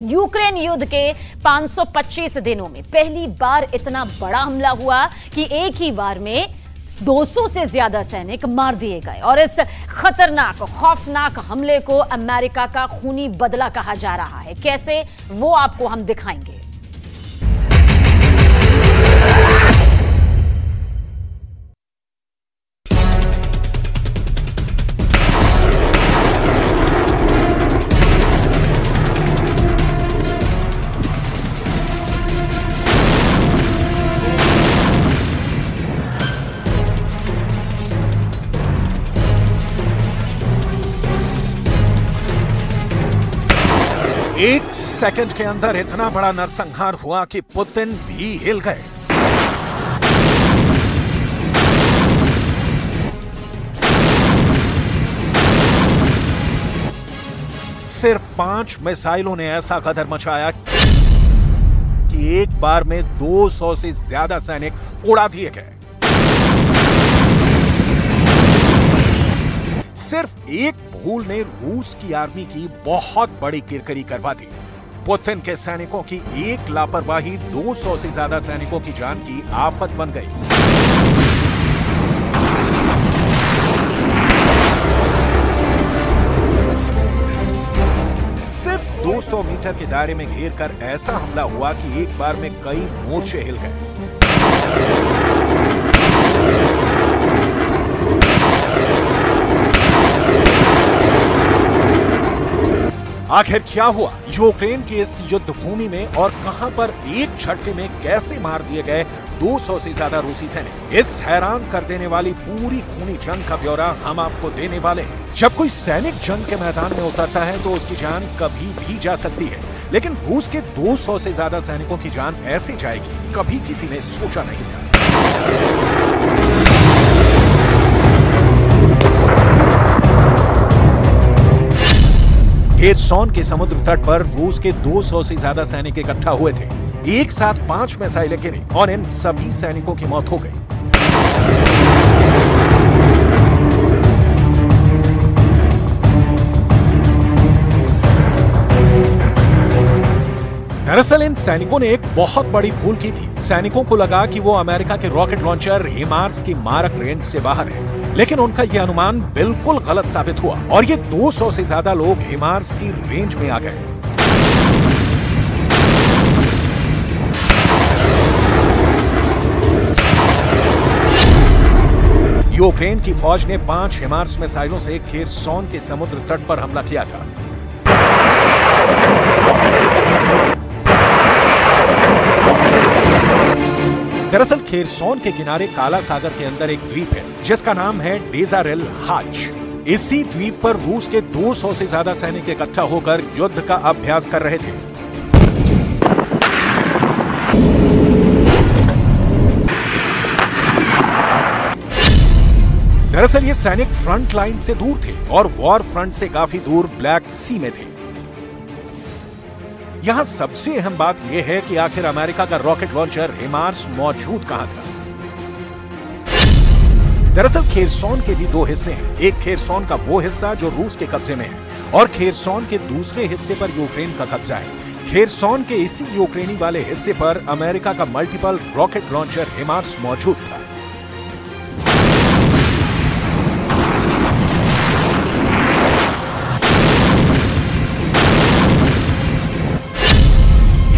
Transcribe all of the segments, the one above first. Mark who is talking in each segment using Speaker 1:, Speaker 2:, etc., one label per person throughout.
Speaker 1: Ukraine युद्ध के 525 दिनों में पहली बार इतना बड़ा हमला हुआ कि एक ही बार में 200 से ज्यादा सैनिक मार दिए गए। और इस खतरनाक खौफनाक हमले को अमेरिका का खूनी बदला कहा जा रहा है। कैसे, वो आपको हम दिखाएंगे।
Speaker 2: एक सेकंड के अंदर इतना बड़ा नरसंहार हुआ कि पुतिन भी हिल गए। सिर्फ 5 मिसाइलों ने ऐसा कदर मचाया कि एक बार में 200 से ज्यादा सैनिक उड़ा दिए गए। सिर्फ एक भूल ने रूस की आर्मी की बहुत बड़ी किरकिरी करवा दी। पुतिन के सैनिकों की एक लापरवाही 200 से ज्यादा सैनिकों की जान की आफत बन गई। सिर्फ 200 मीटर के दायरे में घेर कर ऐसा हमला हुआ कि एक बार में कई मोर्चे हिल गए। आखिर क्या हुआ यूक्रेन की इस युद्ध भूमि में और कहां पर एक झटके में कैसे मार दिए गए 200 से ज्यादा रूसी सैनिक। इस हैरान कर देने वाली पूरी खूनी जंग का ब्यौरा हम आपको देने वाले हैं। जब कोई सैनिक जंग के मैदान में उतरता है तो उसकी जान कभी भी जा सकती है, लेकिन रूस के 200 से ज्यादा सैनिकों की जान ऐसे जाएगी कभी किसी ने सोचा नहीं था। खेरसोन के समुद्र तट पर रूस के 200 से ज्यादा सैनिक इकट्ठा हुए थे। एक साथ 5 मिसाइलें गिरी और इन सभी सैनिकों की मौत हो गई। दरअसल इन सैनिकों ने एक बहुत बड़ी भूल की थी। सैनिकों को लगा कि वो अमेरिका के रॉकेट लॉन्चर हिमार्स की मारक रेंज से बाहर है, लेकिन उनका यह अनुमान बिल्कुल गलत साबित हुआ और ये 200 से ज्यादा लोग हिमार्स की रेंज में आ गए। यूक्रेन की फौज ने 5 हिमार्स मिसाइलों से खेरसोन के समुद्र तट पर हमला किया था। दरअसल खेरसोन के किनारे काला सागर के अंदर एक द्वीप है जिसका नाम है डेजारेल हाच। इसी द्वीप पर रूस के 200 से ज्यादा सैनिक इकट्ठा होकर युद्ध का अभ्यास कर रहे थे। दरअसल ये सैनिक फ्रंट लाइन से दूर थे और वॉर फ्रंट से काफी दूर ब्लैक सी में थे। यहां सबसे अहम बात यह है कि आखिर अमेरिका का रॉकेट लॉन्चर हिमार्स मौजूद कहां था। दरअसल खेरसोन के भी 2 हिस्से हैं। एक खेरसोन का वो हिस्सा जो रूस के कब्जे में है और खेरसोन के दूसरे हिस्से पर यूक्रेन का कब्जा है। खेरसोन के इसी यूक्रेनी वाले हिस्से पर अमेरिका का मल्टीपल रॉकेट लॉन्चर हिमार्स मौजूद था।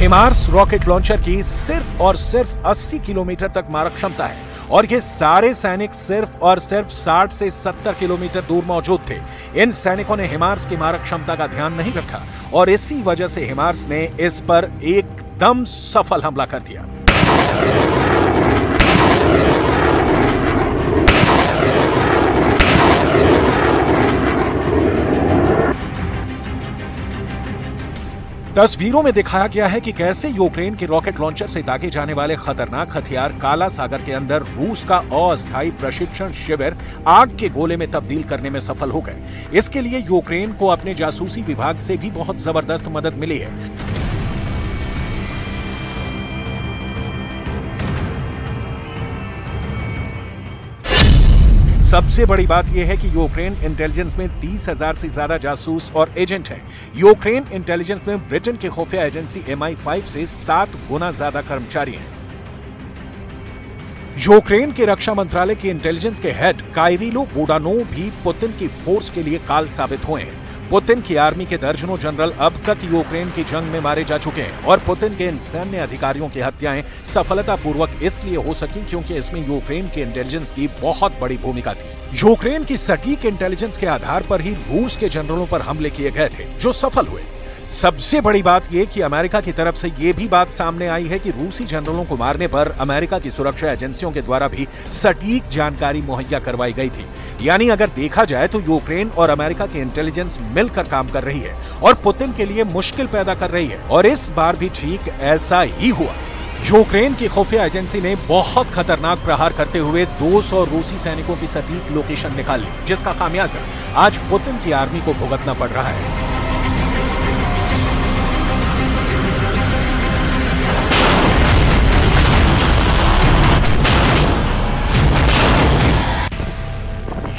Speaker 2: हिमार्स रॉकेट लॉन्चर की सिर्फ और सिर्फ 80 किलोमीटर तक मारक क्षमता है और ये सारे सैनिक सिर्फ और सिर्फ 60 से 70 किलोमीटर दूर मौजूद थे। इन सैनिकों ने हिमार्स की मारक क्षमता का ध्यान नहीं रखा और इसी वजह से हिमार्स ने इस पर एकदम सफल हमला कर दिया। तस्वीरों में दिखाया गया है कि कैसे यूक्रेन के रॉकेट लॉन्चर से दागे जाने वाले खतरनाक हथियार काला सागर के अंदर रूस का अस्थायी प्रशिक्षण शिविर आग के गोले में तब्दील करने में सफल हो गए। इसके लिए यूक्रेन को अपने जासूसी विभाग से भी बहुत जबरदस्त मदद मिली है। सबसे बड़ी बात यह है कि यूक्रेन इंटेलिजेंस में 30,000 से ज्यादा जासूस और एजेंट हैं। यूक्रेन इंटेलिजेंस में ब्रिटेन की खुफिया एजेंसी MI5 से 7 गुना ज्यादा कर्मचारी हैं। यूक्रेन के रक्षा मंत्रालय के इंटेलिजेंस के हेड काइरिलो बुडानोव भी पुतिन की फोर्स के लिए काल साबित हुए हैं। पुतिन की आर्मी के दर्जनों जनरल अब तक यूक्रेन की जंग में मारे जा चुके हैं और पुतिन के इन सैन्य अधिकारियों की हत्याएं सफलतापूर्वक इसलिए हो सकी क्योंकि इसमें यूक्रेन के इंटेलिजेंस की बहुत बड़ी भूमिका थी। यूक्रेन की सटीक इंटेलिजेंस के आधार पर ही रूस के जनरलों पर हमले किए गए थे, जो सफल हुए। सबसे बड़ी बात यह कि अमेरिका की तरफ से यह भी बात सामने आई है कि रूसी जनरलों को मारने पर अमेरिका की सुरक्षा एजेंसियों के द्वारा भी सटीक जानकारी मुहैया करवाई गई थी। यानी अगर देखा जाए तो यूक्रेन और अमेरिका की इंटेलिजेंस मिलकर काम कर रही है और पुतिन के लिए मुश्किल पैदा कर रही है, और इस बार भी ठीक ऐसा ही हुआ। यूक्रेन की खुफिया एजेंसी ने बहुत खतरनाक प्रहार करते हुए 200 रूसी सैनिकों की सटीक लोकेशन निकाल ली, जिसका खामियाजा आज पुतिन की आर्मी को भुगतना पड़ रहा है।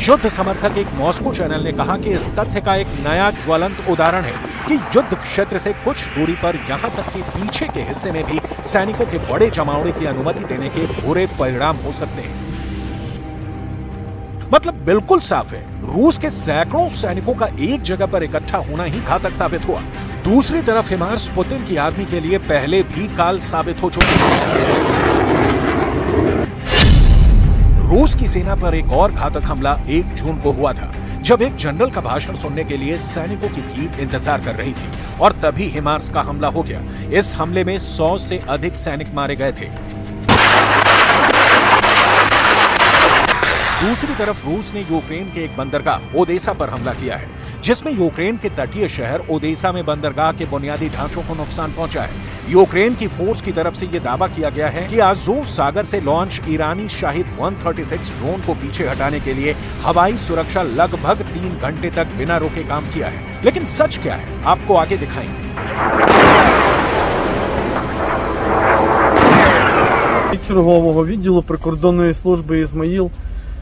Speaker 2: युद्ध समर्थक एक मॉस्को चैनल ने कहा कि इस तथ्य का एक नया ज्वलंत उदाहरण है कि युद्ध क्षेत्र से कुछ दूरी पर यहां तक कि पीछे के हिस्से में भी सैनिकों के बड़े जमावड़े की अनुमति देने के बुरे परिणाम हो सकते हैं। मतलब बिल्कुल साफ है, रूस के सैकड़ों सैनिकों का एक जगह पर इकट्ठा होना ही घातक साबित हुआ। दूसरी तरफ हिमार्स पुतिन की आर्मी के लिए पहले भी काल साबित हो चुके हैं। रूस की सेना पर एक और घातक हमला 1 जून को हुआ था, जब एक जनरल का भाषण सुनने के लिए सैनिकों की भीड़ इंतजार कर रही थी और तभी हिमार्स का हमला हो गया। इस हमले में 100 से अधिक सैनिक मारे गए थे। दूसरी तरफ रूस ने यूक्रेन के एक बंदरगाह ओदेसा पर हमला किया है, जिसमें यूक्रेन के तटीय शहर ओदेसा में बंदरगाह के बुनियादी ढांचों को नुकसान पहुंचा है। यूक्रेन की फोर्स की तरफ से यह दावा किया गया है कि आज़ोव सागर से लॉन्च ईरानी शाहिद 136 ड्रोन को पीछे हटाने के लिए हवाई सुरक्षा लगभग 3 घंटे तक बिना रोके काम किया है। लेकिन सच क्या है, आपको आगे दिखाएंगे।
Speaker 3: Чергового відділу прикордонної служби «Ізмаїл»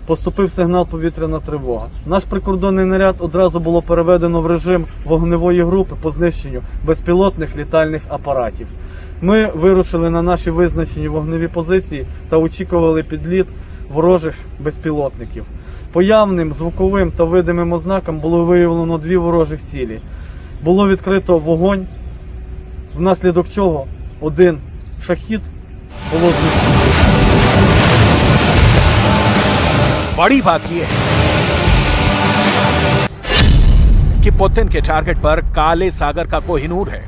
Speaker 3: поступив сигнал «Повітряна тривога». Наш прикордонний наряд одразу було переведено в режим вогневої групи по знищенню безпілотних літальних апаратів. Ми вирушили на наші визначені вогневі позиції та очікували підліт ворожих безпілотників. По явним звуковим та видимим ознакам було виявлено 2 ворожих цілі. Було відкрито вогонь, внаслідок чого один шахід було знищено.
Speaker 2: बड़ी बात यह है कि पुतिन के टारगेट पर काले सागर का कोहिनूर है।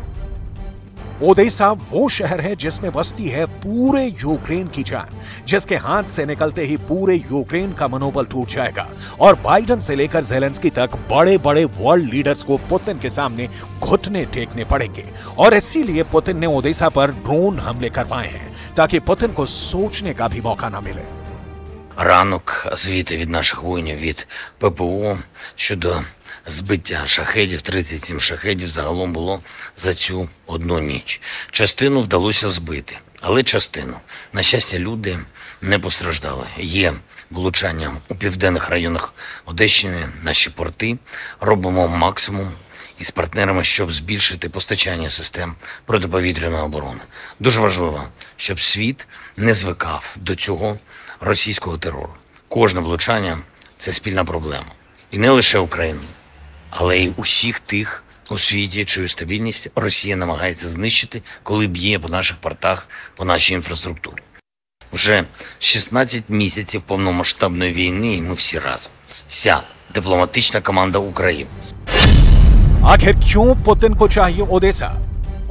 Speaker 2: ओदेसा वो शहर है जिसमें बसती है पूरे यूक्रेन की जान, जिसके हाथ से निकलते ही पूरे यूक्रेन का मनोबल टूट जाएगा और बाइडेन से लेकर ज़ेलेंस्की तक बड़े बड़े वर्ल्ड लीडर्स को पुतिन के सामने घुटने टेकने पड़ेंगे। और इसीलिए पुतिन ने ओदेसा पर ड्रोन हमले करवाए हैं, ताकि पुतिन को सोचने का भी मौका न मिले।
Speaker 4: Ранок, звіти від наших воїнів від ППО щодо збиття шахедів, 37 шахедів загалом було за цю одну ніч. Частину вдалося збити, але частину. На щастя, люди не постраждали. Є влучання у південних районах Одещини, наші порти. Робимо максимум із партнерами, щоб збільшити постачання систем протиповітряної оборони. Дуже важливо, щоб світ не звикав до цього російського терору. Кожне влучання – це спільна проблема. І не лише України, але й усіх тих у світі, чию стабільність Росія намагається знищити, коли б'є по наших портах, по нашій інфраструктурі. Вже 16 місяців повномасштабної війни, і ми всі разом. Вся дипломатична команда України.
Speaker 2: आखिर क्यों पुतिन को चाहिए ओदेसा?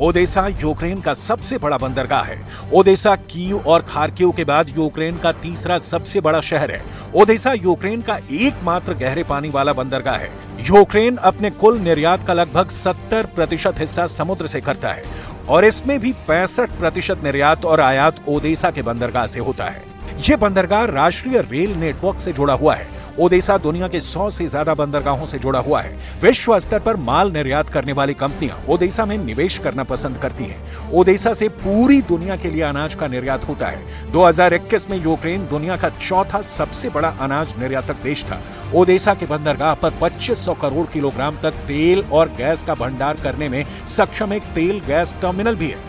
Speaker 2: ओदेसा यूक्रेन का सबसे बड़ा बंदरगाह है। ओदेसा कीव और खार्किव के बाद यूक्रेन का तीसरा सबसे बड़ा शहर है। ओदेसा यूक्रेन का एकमात्र गहरे पानी वाला बंदरगाह है। यूक्रेन अपने कुल निर्यात का लगभग 70% हिस्सा समुद्र से करता है और इसमें भी 65% निर्यात और आयात ओदेसा के बंदरगाह से होता है। यह बंदरगाह राष्ट्रीय रेल नेटवर्क से जुड़ा हुआ है। ओडेसा दुनिया के 100 से ज्यादा बंदरगाहों से जुड़ा हुआ है। विश्व स्तर पर माल निर्यात करने वाली कंपनियां ओडेसा में निवेश करना पसंद करती हैं। ओडेसा से पूरी दुनिया के लिए अनाज का निर्यात होता है। 2021 में यूक्रेन दुनिया का चौथा सबसे बड़ा अनाज निर्यातक देश था। ओडेसा के बंदरगाह पर 2500 करोड़ किलोग्राम तक तेल और गैस का भंडार करने में सक्षम एक तेल गैस टर्मिनल भी है।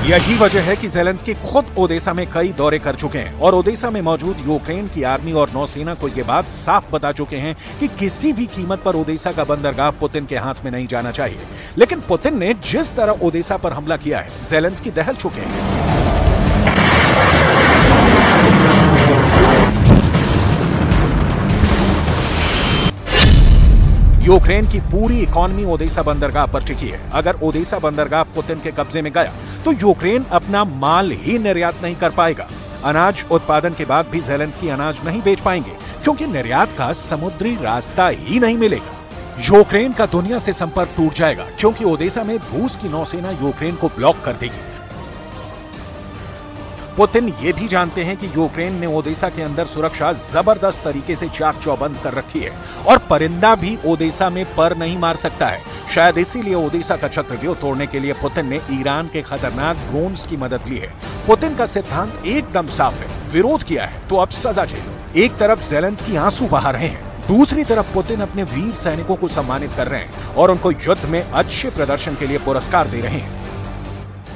Speaker 2: यही वजह है कि ज़ेलेंस्की खुद ओडेसा में कई दौरे कर चुके हैं और ओडेसा में मौजूद यूक्रेन की आर्मी और नौसेना को यह बात साफ बता चुके हैं कि किसी भी कीमत पर ओडेसा का बंदरगाह पुतिन के हाथ में नहीं जाना चाहिए। लेकिन पुतिन ने जिस तरह ओडेसा पर हमला किया है, ज़ेलेंस्की दहल चुके हैं। यूक्रेन की पूरी इकोनॉमी ओडेसा बंदरगाह पर टिकी है। अगर ओडेसा बंदरगाह पुतिन के कब्जे में गया तो यूक्रेन अपना माल ही निर्यात नहीं कर पाएगा। अनाज उत्पादन के बाद भी ज़ेलेंस्की अनाज नहीं बेच पाएंगे क्योंकि निर्यात का समुद्री रास्ता ही नहीं मिलेगा। यूक्रेन का दुनिया से संपर्क टूट जाएगा क्योंकि ओडेसा में रूस की नौसेना यूक्रेन को ब्लॉक कर देगी। पुतिन ये भी जानते हैं कि यूक्रेन ने ओडेसा के अंदर सुरक्षा जबरदस्त तरीके से चाक चौबंद कर रखी है और परिंदा भी ओडेसा में पर नहीं मार सकता है। शायद इसीलिए ओडेसा का चक्रव्यूह तोड़ने के लिए पुतिन ने ईरान के खतरनाक ड्रोन्स की मदद ली है। पुतिन का सिद्धांत एकदम साफ है, विरोध किया है तो अब सजा झेलो। एक तरफ ज़ेलेंस्की आंसू बहा रहे हैं, दूसरी तरफ पुतिन अपने वीर सैनिकों को सम्मानित कर रहे हैं और उनको युद्ध में अच्छे प्रदर्शन के लिए पुरस्कार दे रहे हैं।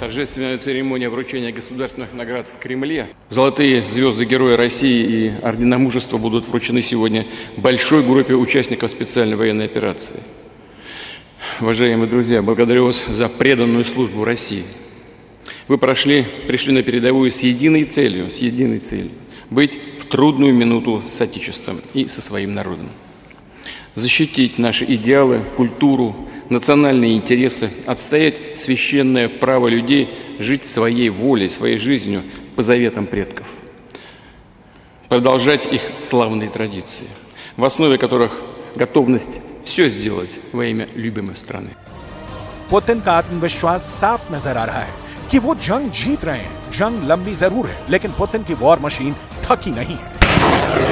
Speaker 5: Торжественная церемония вручения государственных наград в Кремле. Золотые звезды Героя России и ордена мужества будут вручены сегодня большой группе участников специальной военной операции. Уважаемые друзья, благодарю вас за преданную службу России. Вы пришли на передовую с единой целью – быть в трудную минуту с Отечеством и со своим народом. Защитить наши идеалы, культуру, национальные интересы, отстоять священное право людей жить своей волей, своей жизнью по заветам предков, продолжать их славные традиции, в основе которых готовность все сделать во имя любимой страны.
Speaker 2: पुतिन का आत्मविश्वास साफ नजर आ रहा है कि वो जंग जीत रहे हैं। जंग लंबी जरूर है, लेकिन पुतिन की वॉर मशीन थकी नहीं है।